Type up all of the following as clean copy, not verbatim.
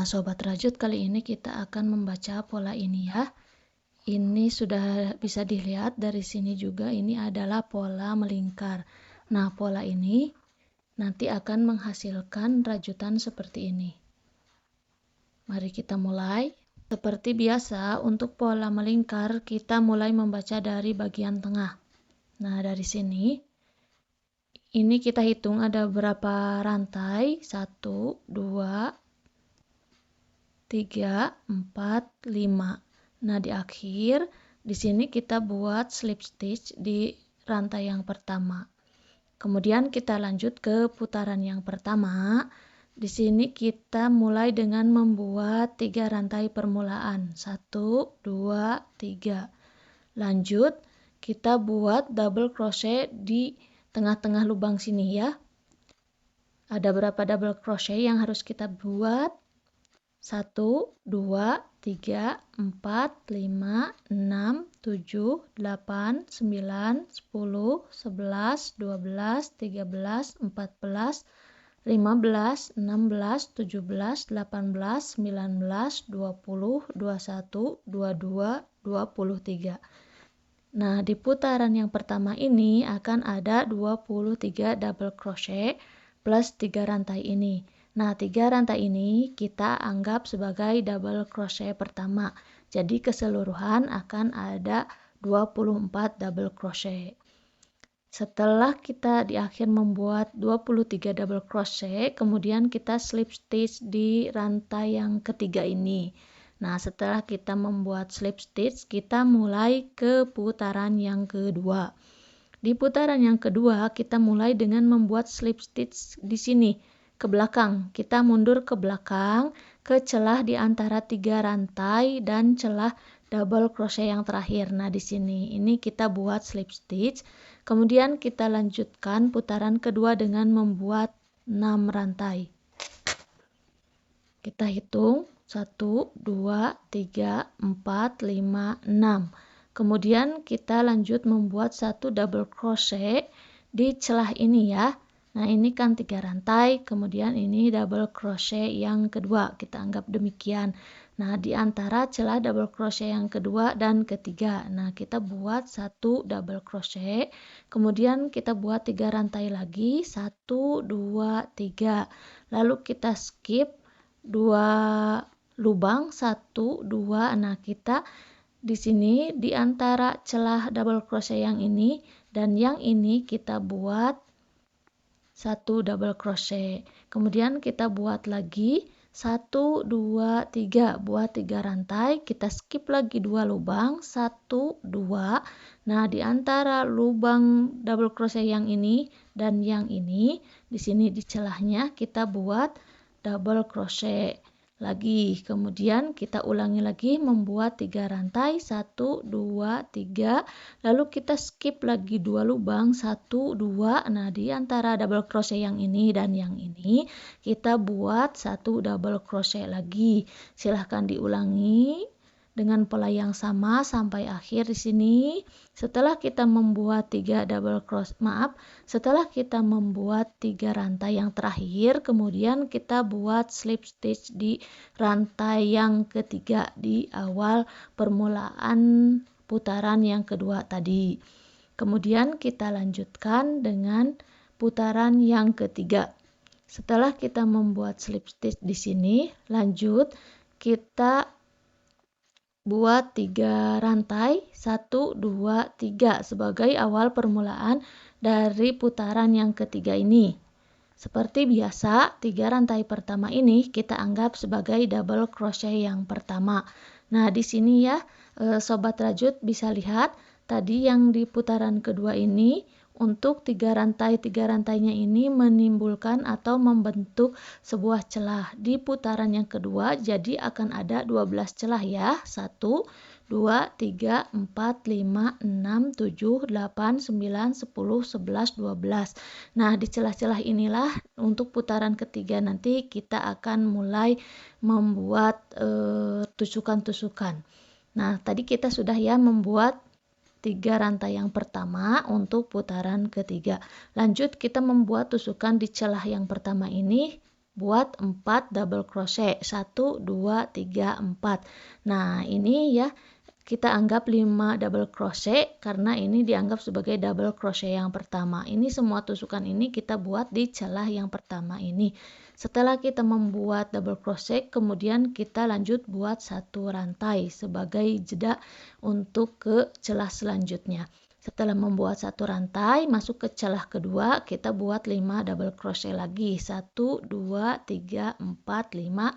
Sobat Rajut, kali ini kita akan membaca pola ini ya. Ini sudah bisa dilihat dari sini juga, ini adalah pola melingkar. Nah, pola ini nanti akan menghasilkan rajutan seperti ini. Mari kita mulai. Seperti biasa, untuk pola melingkar, kita mulai membaca dari bagian tengah. Nah, dari sini, ini kita hitung ada berapa rantai. 1, 2, 3, 4, 5. Nah, di akhir di sini kita buat slip stitch di rantai yang pertama. Kemudian kita lanjut ke putaran yang pertama. Di sini kita mulai dengan membuat 3 rantai permulaan. 1, 2, 3. Lanjut kita buat double crochet di tengah-tengah lubang sini ya. Ada berapa double crochet yang harus kita buat? 1, 2, 3, 4, 5, 6, 7, 8, 9, 10, 11, 12, 13, 14, 15, 16, 17, 18, 19, 20, 21, 22, 23. Nah, di putaran yang pertama ini akan ada 23 double crochet plus 3 rantai ini. Nah, 3 rantai ini kita anggap sebagai double crochet pertama. Jadi keseluruhan akan ada 24 double crochet. Setelah kita di akhir membuat 23 double crochet, kemudian kita slip stitch di rantai yang ketiga ini. Nah, setelah kita membuat slip stitch, kita mulai ke putaran yang kedua. Di putaran yang kedua, kita mulai dengan membuat slip stitch di sini. Ke belakang, kita mundur ke belakang ke celah di antara 3 rantai dan celah double crochet yang terakhir. Nah, di sini ini kita buat slip stitch. Kemudian kita lanjutkan putaran kedua dengan membuat 6 rantai. Kita hitung 1, 2, 3, 4, 5, 6. Kemudian kita lanjut membuat 1 double crochet di celah ini ya. Nah, ini kan 3 rantai, kemudian ini double crochet yang kedua, kita anggap demikian. Nah, di antara celah double crochet yang kedua dan ketiga, nah kita buat 1 double crochet, kemudian kita buat 3 rantai lagi, 1, 2, 3. Lalu kita skip 2 lubang, 1, 2. Nah, kita di sini di antara celah double crochet yang ini dan yang ini kita buat 1 double crochet. Kemudian kita buat lagi 1, 2, 3. Buat 3 rantai, kita skip lagi 2 lubang, 1, 2. Nah, di antara lubang double crochet yang ini dan yang ini, di sini di celahnya kita buat double crochet lagi. Kemudian kita ulangi lagi membuat 3 rantai, 1, 2, 3. Lalu kita skip lagi 2 lubang, 1, 2. Nah, di antara double crochet yang ini dan yang ini kita buat 1 double crochet lagi. Silahkan diulangi dengan pola yang sama sampai akhir di sini. Setelah kita membuat 3 double crochet, setelah kita membuat 3 rantai yang terakhir, kemudian kita buat slip stitch di rantai yang ketiga di awal permulaan putaran yang kedua tadi. Kemudian kita lanjutkan dengan putaran yang ketiga. Setelah kita membuat slip stitch di sini, lanjut kita buat 3 rantai, 1, 2, 3 sebagai awal permulaan dari putaran yang ketiga ini. Seperti biasa, 3 rantai pertama ini kita anggap sebagai double crochet yang pertama. Nah, di sini ya, Sobat Rajut bisa lihat tadi yang di putaran kedua ini untuk 3 rantainya ini menimbulkan atau membentuk sebuah celah di putaran yang kedua, jadi akan ada 12 celah ya. 1, 2, 3, 4, 5, 6, 7, 8, 9, 10, 11, 12. Nah, di celah-celah inilah untuk putaran ketiga nanti kita akan mulai membuat tusukan-tusukan. Nah, tadi kita sudah ya membuat 3 rantai yang pertama untuk putaran ketiga. Lanjut kita membuat tusukan di celah yang pertama ini buat 4 double crochet. 1, 2, 3, 4. Nah, ini ya kita anggap 5 double crochet karena ini dianggap sebagai double crochet yang pertama. Ini semua tusukan ini kita buat di celah yang pertama ini. Setelah kita membuat double crochet, kemudian kita lanjut buat satu rantai sebagai jeda untuk ke celah selanjutnya. Setelah membuat satu rantai, masuk ke celah kedua, kita buat 5 double crochet lagi. 1, 2, 3, 4, 5.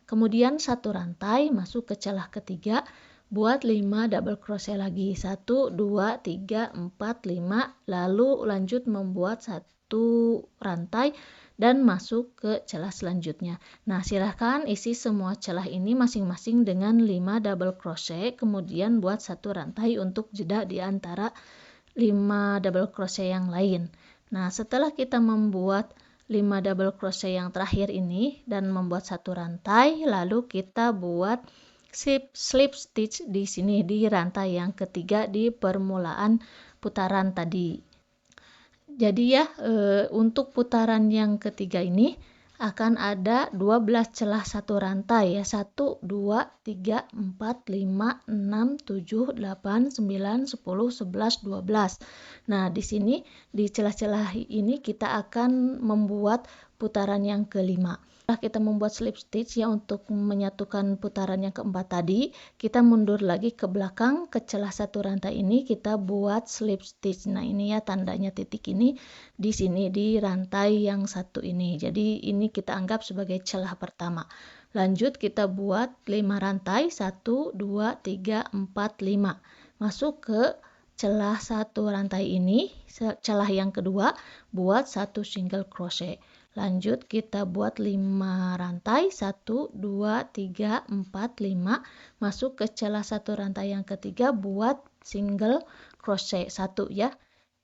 Kemudian satu rantai, masuk ke celah ketiga, buat 5 double crochet lagi. 1, 2, 3, 4, 5. Lalu lanjut membuat satu rantai dan masuk ke celah selanjutnya. Nah, silahkan isi semua celah ini masing-masing dengan 5 double crochet, kemudian buat satu rantai untuk jeda di antara 5 double crochet yang lain. Nah, setelah kita membuat 5 double crochet yang terakhir ini dan membuat satu rantai, lalu kita buat slip stitch di sini di rantai yang ketiga di permulaan putaran tadi. Jadi ya, untuk putaran yang ketiga ini akan ada 12 celah satu rantai ya. 1, 2, 3, 4, 5, 6, 7, 8, 9, 10, 11, 12. Nah, di sini di celah-celah ini kita akan membuat putaran yang kelima. Setelah kita membuat slip stitch ya untuk menyatukan putaran yang keempat tadi, kita mundur lagi ke belakang ke celah satu rantai ini kita buat slip stitch. Nah, ini ya tandanya titik ini di sini di rantai yang satu ini. Jadi ini kita anggap sebagai celah pertama. Lanjut kita buat 5 rantai, 1, 2, 3, 4, 5. Masuk ke celah satu rantai ini, celah yang kedua, buat satu single crochet. Lanjut kita buat 5 rantai, 1, 2, 3, 4, 5. Masuk ke celah satu rantai yang ketiga, buat single crochet 1 ya.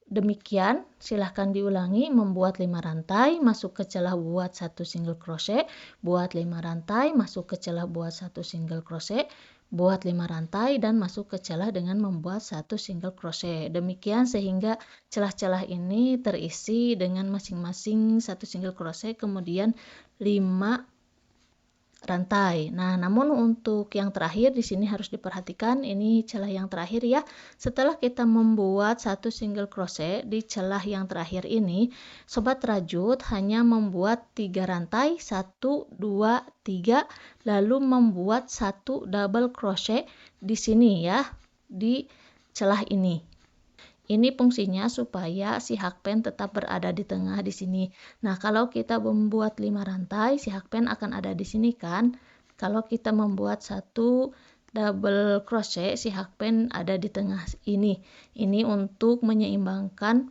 Demikian, silahkan diulangi membuat 5 rantai, masuk ke celah buat satu single crochet, buat 5 rantai, masuk ke celah buat satu single crochet, buat 5 rantai dan masuk ke celah dengan membuat satu single crochet. Demikian sehingga celah-celah ini terisi dengan masing-masing satu single crochet, kemudian 5 rantai. Nah, namun untuk yang terakhir di sini harus diperhatikan ini celah yang terakhir ya. Setelah kita membuat satu single crochet di celah yang terakhir ini, sobat rajut hanya membuat 3 rantai, 1, 2, 3, lalu membuat satu double crochet di sini ya, di celah ini. Ini fungsinya supaya si hakpen tetap berada di tengah di sini. Nah, kalau kita membuat 5 rantai, si hakpen akan ada di sini kan. Kalau kita membuat satu double crochet, si hakpen ada di tengah ini. Ini untuk menyeimbangkan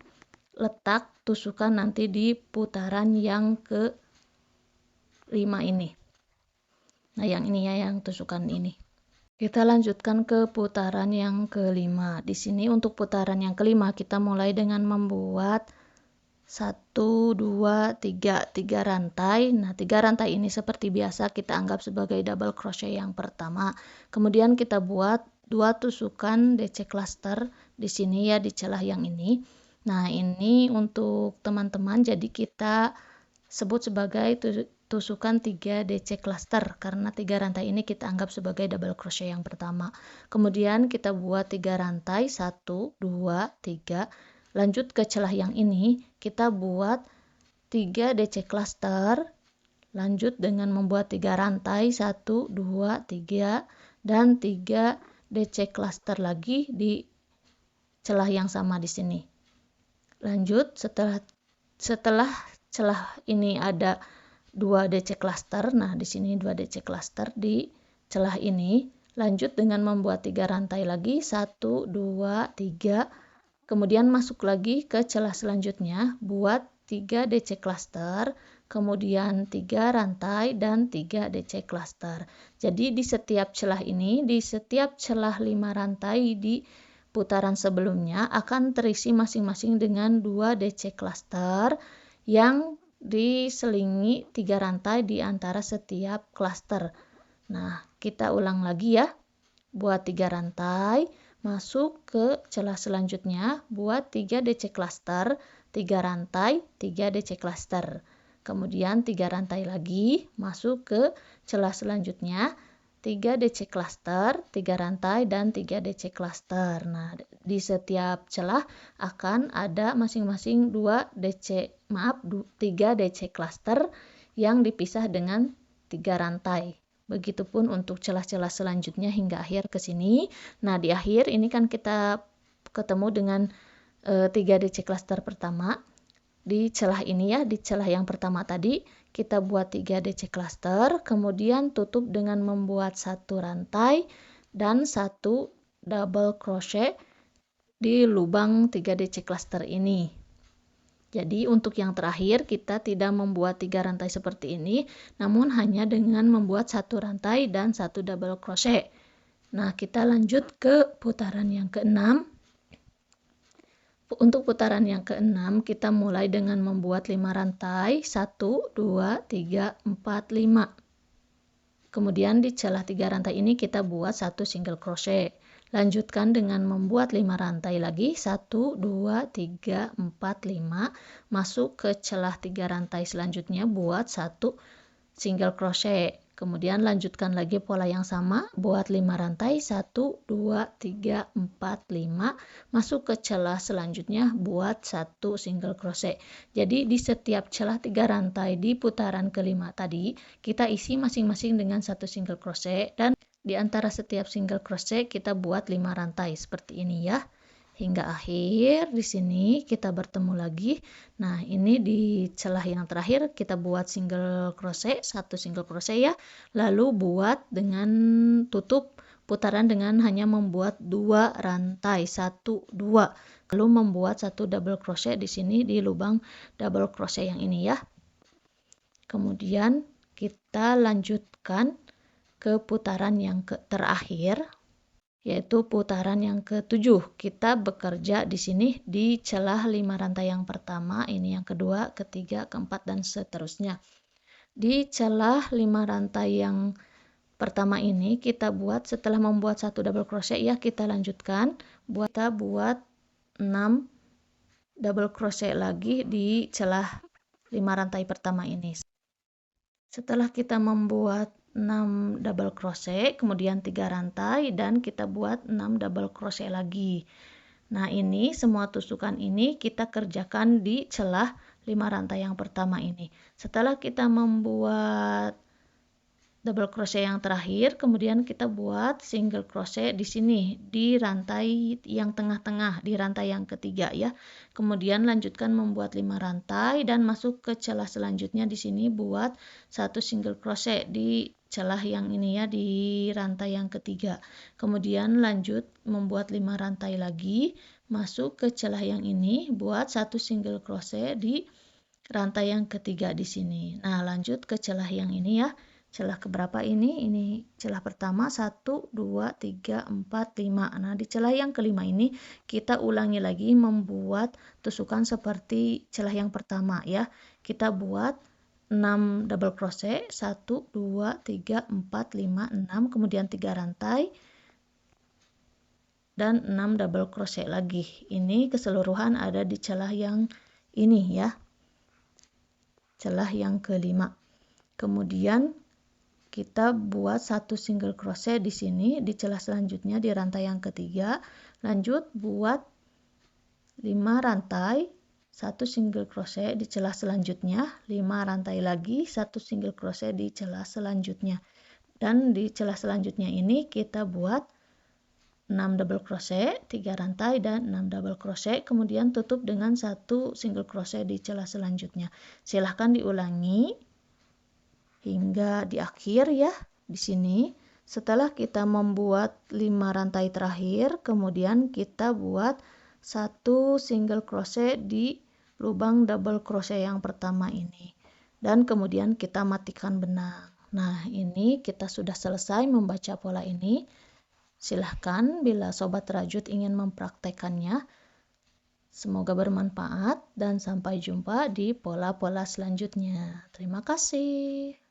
letak tusukan nanti di putaran yang ke-5 ini. Nah, yang ini ya, yang tusukan ini. Kita lanjutkan ke putaran yang kelima. Di sini untuk putaran yang kelima kita mulai dengan membuat 1, 2, 3 rantai. Nah, 3 rantai ini seperti biasa kita anggap sebagai double crochet yang pertama. Kemudian kita buat 2 tusukan DC cluster di sini ya, di celah yang ini. Nah, ini untuk teman-teman jadi kita sebut sebagai tusukan 3 DC cluster karena 3 rantai ini kita anggap sebagai double crochet yang pertama. Kemudian kita buat 3 rantai, 1, 2, 3. Lanjut ke celah yang ini, kita buat 3 DC cluster. Lanjut dengan membuat 3 rantai, 1, 2, 3 dan 3 DC cluster lagi di celah yang sama di sini. Lanjut setelah celah ini ada 2 DC cluster. Nah, di sini 2 DC cluster di celah ini. Lanjut dengan membuat 3 rantai lagi, 1, 2, 3. Kemudian masuk lagi ke celah selanjutnya, buat 3 DC cluster, kemudian 3 rantai dan 3 DC cluster. Jadi di setiap celah ini, di setiap celah 5 rantai di putaran sebelumnya akan terisi masing-masing dengan 2 DC cluster yang diselingi 3 rantai di antara setiap cluster. Nah, kita ulang lagi ya. Buat 3 rantai, masuk ke celah selanjutnya, buat 3 DC cluster, 3 rantai, 3 DC cluster. Kemudian 3 rantai lagi masuk ke celah selanjutnya, 3 DC cluster, 3 rantai dan 3 DC cluster. Nah, di setiap celah akan ada masing-masing 3 DC cluster yang dipisah dengan 3 rantai. Begitupun untuk celah-celah selanjutnya hingga akhir ke sini. Nah, di akhir ini kan kita ketemu dengan 3 DC cluster pertama. Di celah ini ya, di celah yang pertama tadi kita buat 3 DC cluster, kemudian tutup dengan membuat 1 rantai dan 1 double crochet di lubang 3 DC cluster ini. Jadi untuk yang terakhir kita tidak membuat 3 rantai seperti ini, namun hanya dengan membuat 1 rantai dan 1 double crochet. Nah, kita lanjut ke putaran yang ke-6. Untuk putaran yang ke-6 kita mulai dengan membuat 5 rantai, 1, 2, 3, 4, 5. Kemudian di celah 3 rantai ini kita buat 1 single crochet. Lanjutkan dengan membuat 5 rantai lagi, 1, 2, 3, 4, 5. Masuk ke celah 3 rantai selanjutnya, buat 1 single crochet. Kemudian lanjutkan lagi pola yang sama, buat 5 rantai, 1, 2, 3, 4, 5. Masuk ke celah selanjutnya, buat 1 single crochet. Jadi di setiap celah 3 rantai di putaran kelima tadi, kita isi masing-masing dengan 1 single crochet, dan di antara setiap single crochet kita buat 5 rantai seperti ini ya. Hingga akhir di sini kita bertemu lagi. Nah, ini di celah yang terakhir kita buat single crochet, 1 single crochet ya. Lalu buat dengan tutup putaran dengan hanya membuat 2 rantai, 1, 2. Lalu membuat 1 double crochet di sini di lubang double crochet yang ini ya. Kemudian kita lanjutkan ke putaran yang terakhir, yaitu putaran yang ke-7. Kita bekerja di sini di celah 5 rantai yang pertama, ini yang kedua, ketiga, keempat, dan seterusnya. Di celah 5 rantai yang pertama ini kita buat, setelah membuat 1 double crochet ya, kita lanjutkan buat 6 double crochet lagi di celah 5 rantai pertama ini. Setelah kita membuat 6 double crochet, kemudian 3 rantai, dan kita buat 6 double crochet lagi. Nah, ini semua tusukan ini kita kerjakan di celah 5 rantai yang pertama ini. Setelah kita membuat double crochet yang terakhir, kemudian kita buat single crochet di sini di rantai yang tengah-tengah, di rantai yang ketiga ya. Kemudian lanjutkan membuat 5 rantai dan masuk ke celah selanjutnya di sini buat 1 single crochet di celah yang ini ya, di rantai yang ketiga. Kemudian lanjut membuat 5 rantai lagi, masuk ke celah yang ini buat 1 single crochet di rantai yang ketiga di sini. Nah, lanjut ke celah yang ini ya. Celah keberapa ini? Ini celah pertama, 1, 2, 3, 4, 5. Nah, di celah yang kelima ini kita ulangi lagi membuat tusukan seperti celah yang pertama ya. Kita buat 6 double crochet, 1, 2, 3, 4, 5, 6, kemudian 3 rantai dan 6 double crochet lagi. Ini keseluruhan ada di celah yang ini ya. Celah yang kelima. Kemudian kita buat 1 single crochet di sini di celah selanjutnya di rantai yang ketiga. Lanjut buat 5 rantai, 1 single crochet di celah selanjutnya, 5 rantai lagi, 1 single crochet di celah selanjutnya. Dan di celah selanjutnya ini kita buat 6 double crochet, 3 rantai dan 6 double crochet, kemudian tutup dengan 1 single crochet di celah selanjutnya. Silahkan diulangi hingga di akhir ya di sini. Setelah kita membuat 5 rantai terakhir, kemudian kita buat 1 single crochet di lubang double crochet yang pertama ini, dan kemudian kita matikan benang. Nah, ini kita sudah selesai membaca pola ini. Silahkan bila sobat rajut ingin mempraktekannya. Semoga bermanfaat dan sampai jumpa di pola-pola selanjutnya. Terima kasih.